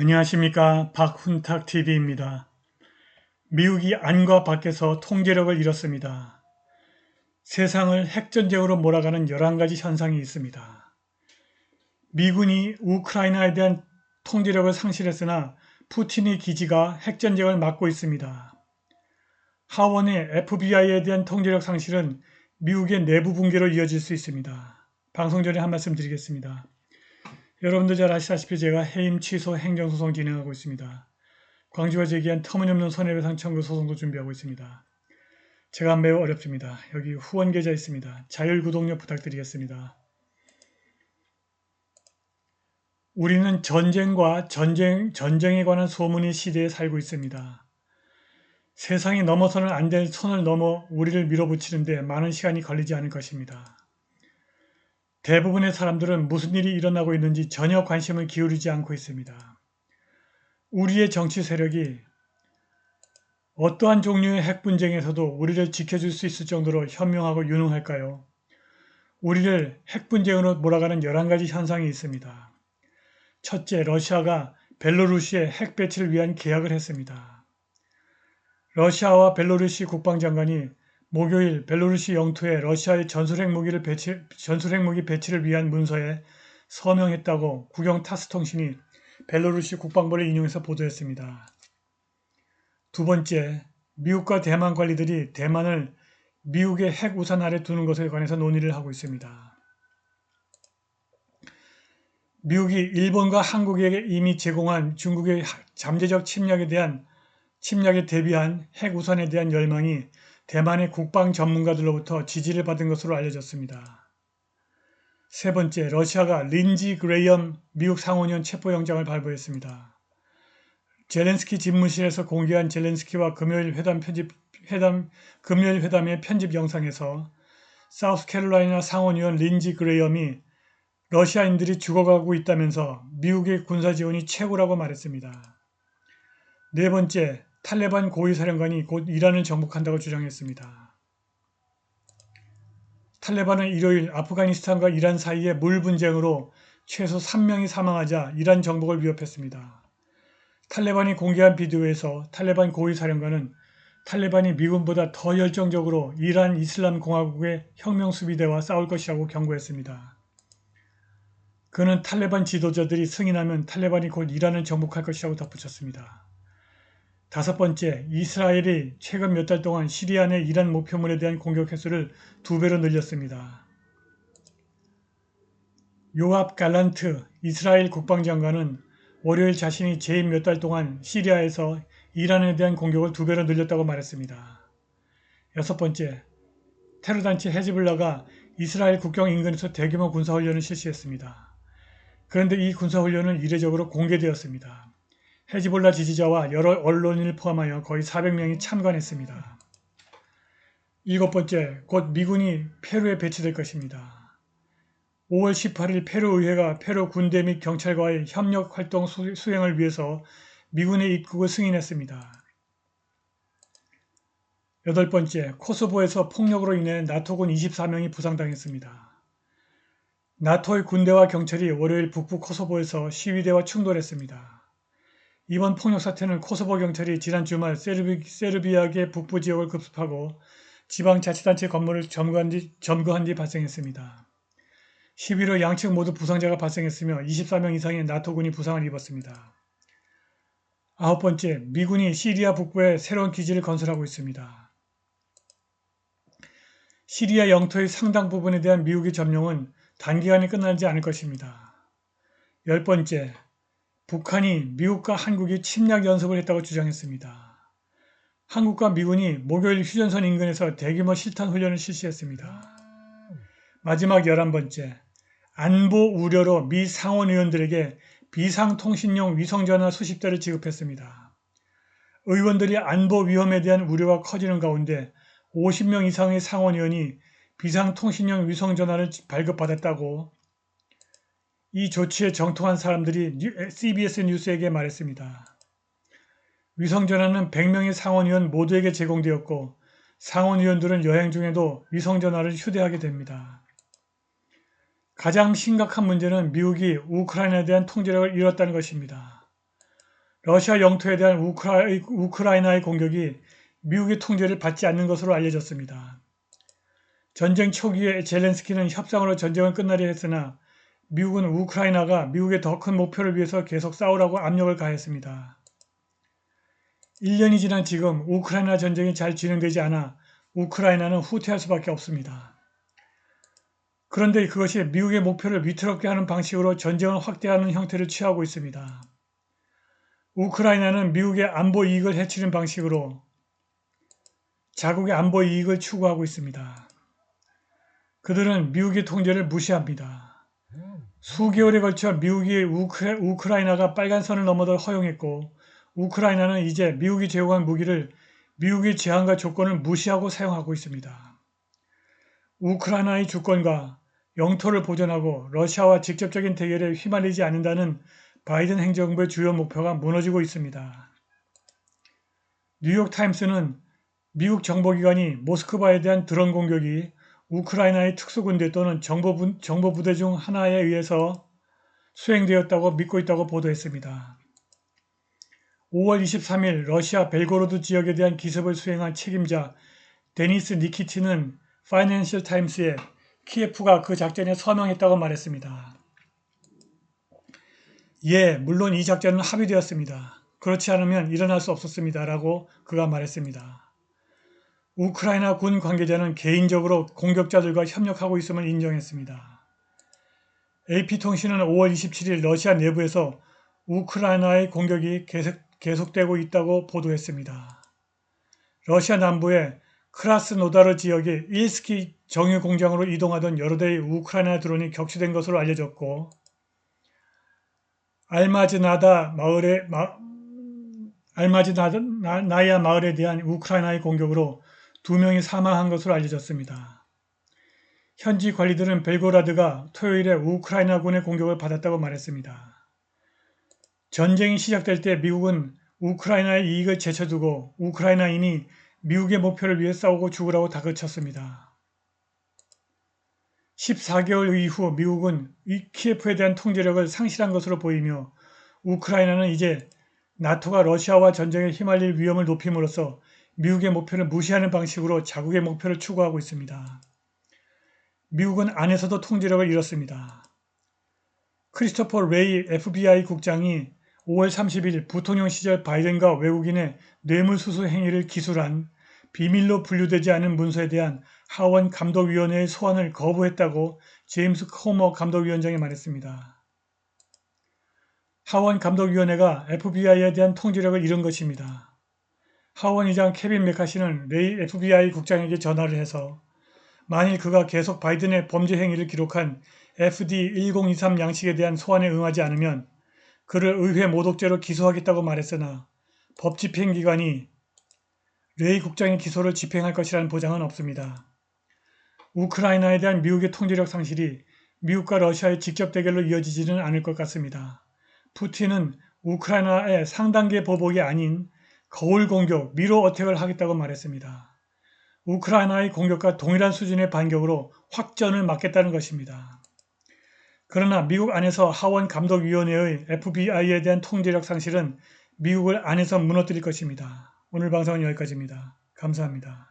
안녕하십니까. 박훈탁TV입니다. 미국이 안과 밖에서 통제력을 잃었습니다. 세상을 핵전쟁으로 몰아가는 11가지 현상이 있습니다. 미군이 우크라이나에 대한 통제력을 상실했으나 푸틴의 기지가 핵전쟁을 막고 있습니다. 하원의 FBI에 대한 통제력 상실은 미국의 내부 붕괴로 이어질 수 있습니다. 방송 전에 한 말씀 드리겠습니다. 여러분들 잘 아시다시피 제가 해임 취소 행정소송 진행하고 있습니다. 광주가 제기한 터무니없는 손해배상 청구 소송도 준비하고 있습니다. 제가 매우 어렵습니다. 여기 후원 계좌 있습니다. 자율 구독료 부탁드리겠습니다. 우리는 전쟁과 전쟁에 관한 소문의 시대에 살고 있습니다. 세상이 넘어서는 안 될 선을 넘어 우리를 밀어붙이는데 많은 시간이 걸리지 않을 것입니다. 대부분의 사람들은 무슨 일이 일어나고 있는지 전혀 관심을 기울이지 않고 있습니다. 우리의 정치 세력이 어떠한 종류의 핵분쟁에서도 우리를 지켜줄 수 있을 정도로 현명하고 유능할까요? 우리를 핵분쟁으로 몰아가는 11가지 현상이 있습니다. 첫째, 러시아가 벨로루시의 핵 배치를 위한 계약을 했습니다. 러시아와 벨로루시 국방장관이 목요일 벨로루시 영토에 러시아의 전술핵무기 배치를 위한 문서에 서명했다고 국영 타스통신이 벨로루시 국방부를 인용해서 보도했습니다. 두 번째, 미국과 대만 관리들이 대만을 미국의 핵 우산 아래 두는 것에 관해서 논의를 하고 있습니다. 미국이 일본과 한국에게 이미 제공한 중국의 잠재적 침략에 대비한 핵 우산에 대한 열망이 대만의 국방 전문가들로부터 지지를 받은 것으로 알려졌습니다. 세 번째, 러시아가 린지 그레이엄 미국 상원의원 체포영장을 발부했습니다. 젤렌스키 집무실에서 공개한 젤렌스키와 금요일 회담의 편집 영상에서 사우스캐롤라이나 상원의원 린지 그레이엄이 러시아인들이 죽어가고 있다면서 미국의 군사지원이 최고라고 말했습니다. 네 번째, 탈레반 고위사령관이 곧 이란을 정복한다고 주장했습니다. 탈레반은 일요일 아프가니스탄과 이란 사이의 물 분쟁으로 최소 3명이 사망하자 이란 정복을 위협했습니다. 탈레반이 공개한 비디오에서 탈레반 고위사령관은 탈레반이 미군보다 더 열정적으로 이란 이슬람 공화국의 혁명수비대와 싸울 것이라고 경고했습니다. 그는 탈레반 지도자들이 승인하면 탈레반이 곧 이란을 정복할 것이라고 덧붙였습니다. 다섯 번째, 이스라엘이 최근 몇 달 동안 시리아 내 이란 목표물에 대한 공격 횟수를 2배로 늘렸습니다. 요압 갈란트 이스라엘 국방장관은 월요일 자신이 재임 몇 달 동안 시리아에서 이란에 대한 공격을 2배로 늘렸다고 말했습니다. 여섯 번째, 테러단체 헤즈볼라가 이스라엘 국경 인근에서 대규모 군사훈련을 실시했습니다. 그런데 이 군사훈련은 이례적으로 공개되었습니다. 헤즈볼라 지지자와 여러 언론인을 포함하여 거의 400명이 참관했습니다. 일곱 번째, 곧 미군이 페루에 배치될 것입니다. 5월 18일 페루 의회가 페루 군대 및 경찰과의 협력 활동 수행을 위해서 미군의 입국을 승인했습니다. 여덟 번째, 코소보에서 폭력으로 인해 나토군 24명이 부상당했습니다. 나토의 군대와 경찰이 월요일 북부 코소보에서 시위대와 충돌했습니다. 이번 폭력 사태는 코소보 경찰이 지난 주말 세르비아의 북부 지역을 급습하고 지방자치단체 건물을 점거한 뒤 발생했습니다. 시위로 양측 모두 부상자가 발생했으며 24명 이상의 나토군이 부상을 입었습니다. 아홉 번째, 미군이 시리아 북부에 새로운 기지를 건설하고 있습니다. 시리아 영토의 상당 부분에 대한 미국의 점령은 단기간에 끝나지 않을 것입니다. 열 번째, 북한이 미국과 한국이 침략 연습을 했다고 주장했습니다. 한국과 미군이 목요일 휴전선 인근에서 대규모 실탄 훈련을 실시했습니다. 마지막 11번째, 안보 우려로 미 상원의원들에게 비상통신용 위성전화 수십 대를 지급했습니다. 의원들이 안보 위험에 대한 우려가 커지는 가운데 50명 이상의 상원의원이 비상통신용 위성전화를 발급받았다고 이 조치에 정통한 사람들이 CBS 뉴스에게 말했습니다. 위성전화는 100명의 상원의원 모두에게 제공되었고 상원의원들은 여행 중에도 위성전화를 휴대하게 됩니다. 가장 심각한 문제는 미국이 우크라이나에 대한 통제력을 잃었다는 것입니다. 러시아 영토에 대한 우크라이나의 공격이 미국의 통제를 받지 않는 것으로 알려졌습니다. 전쟁 초기에 젤렌스키는 협상으로 전쟁을 끝나려 했으나 미국은 우크라이나가 미국의 더 큰 목표를 위해서 계속 싸우라고 압력을 가했습니다. 1년이 지난 지금 우크라이나 전쟁이 잘 진행되지 않아 우크라이나는 후퇴할 수밖에 없습니다. 그런데 그것이 미국의 목표를 위태롭게 하는 방식으로 전쟁을 확대하는 형태를 취하고 있습니다. 우크라이나는 미국의 안보 이익을 해치는 방식으로 자국의 안보 이익을 추구하고 있습니다. 그들은 미국의 통제를 무시합니다. 수개월에 걸쳐 미국이 우크라이나가 빨간 선을 넘어들 허용했고 우크라이나는 이제 미국이 제공한 무기를 미국의 제한과 조건을 무시하고 사용하고 있습니다. 우크라이나의 주권과 영토를 보존하고 러시아와 직접적인 대결에 휘말리지 않는다는 바이든 행정부의 주요 목표가 무너지고 있습니다. 뉴욕타임스는 미국 정보기관이 모스크바에 대한 드론 공격이 우크라이나의 특수군대 또는 정보부대 중 하나에 의해서 수행되었다고 믿고 있다고 보도했습니다. 5월 23일 러시아 벨고로드 지역에 대한 기습을 수행한 책임자 데니스 니키틴은 파이낸셜 타임스에 키예프가 그 작전에 서명했다고 말했습니다. 예, 물론 이 작전은 합의되었습니다. 그렇지 않으면 일어날 수 없었습니다. 라고 그가 말했습니다. 우크라이나 군 관계자는 개인적으로 공격자들과 협력하고 있음을 인정했습니다. AP통신은 5월 27일 러시아 내부에서 우크라이나의 공격이 계속되고 있다고 보도했습니다. 러시아 남부의 크라스노다르 지역의 일스키 정유 공장으로 이동하던 여러 대의 우크라이나 드론이 격추된 것으로 알려졌고 알마즈나야 마을에 대한 우크라이나의 공격으로 2명이 사망한 것으로 알려졌습니다. 현지 관리들은 벨고라드가 토요일에 우크라이나군의 공격을 받았다고 말했습니다. 전쟁이 시작될 때 미국은 우크라이나의 이익을 제쳐두고 우크라이나인이 미국의 목표를 위해 싸우고 죽으라고 다그쳤습니다. 14개월 이후 미국은 키예프에 대한 통제력을 상실한 것으로 보이며 우크라이나는 이제 나토가 러시아와 전쟁에 휘말릴 위험을 높임으로써 미국의 목표를 무시하는 방식으로 자국의 목표를 추구하고 있습니다. 미국은 안에서도 통제력을 잃었습니다. 크리스토퍼 레이 FBI 국장이 5월 30일 부통령 시절 바이든과 외국인의 뇌물수수 행위를 기술한 비밀로 분류되지 않은 문서에 대한 하원 감독위원회의 소환을 거부했다고 제임스 코머 감독위원장이 말했습니다. 하원 감독위원회가 FBI에 대한 통제력을 잃은 것입니다. 하원의장 케빈 메카시는 레이 FBI 국장에게 전화를 해서 만일 그가 계속 바이든의 범죄 행위를 기록한 FD 1023 양식에 대한 소환에 응하지 않으면 그를 의회 모독죄로 기소하겠다고 말했으나 법 집행기관이 레이 국장의 기소를 집행할 것이라는 보장은 없습니다. 우크라이나에 대한 미국의 통제력 상실이 미국과 러시아의 직접 대결로 이어지지는 않을 것 같습니다. 푸틴은 우크라이나의 상단계 보복이 아닌 거울 공격, 미로 어택을 하겠다고 말했습니다. 우크라이나의 공격과 동일한 수준의 반격으로 확전을 막겠다는 것입니다. 그러나 미국 안에서 하원 감독위원회의 FBI에 대한 통제력 상실은 미국을 안에서 무너뜨릴 것입니다. 오늘 방송은 여기까지입니다. 감사합니다.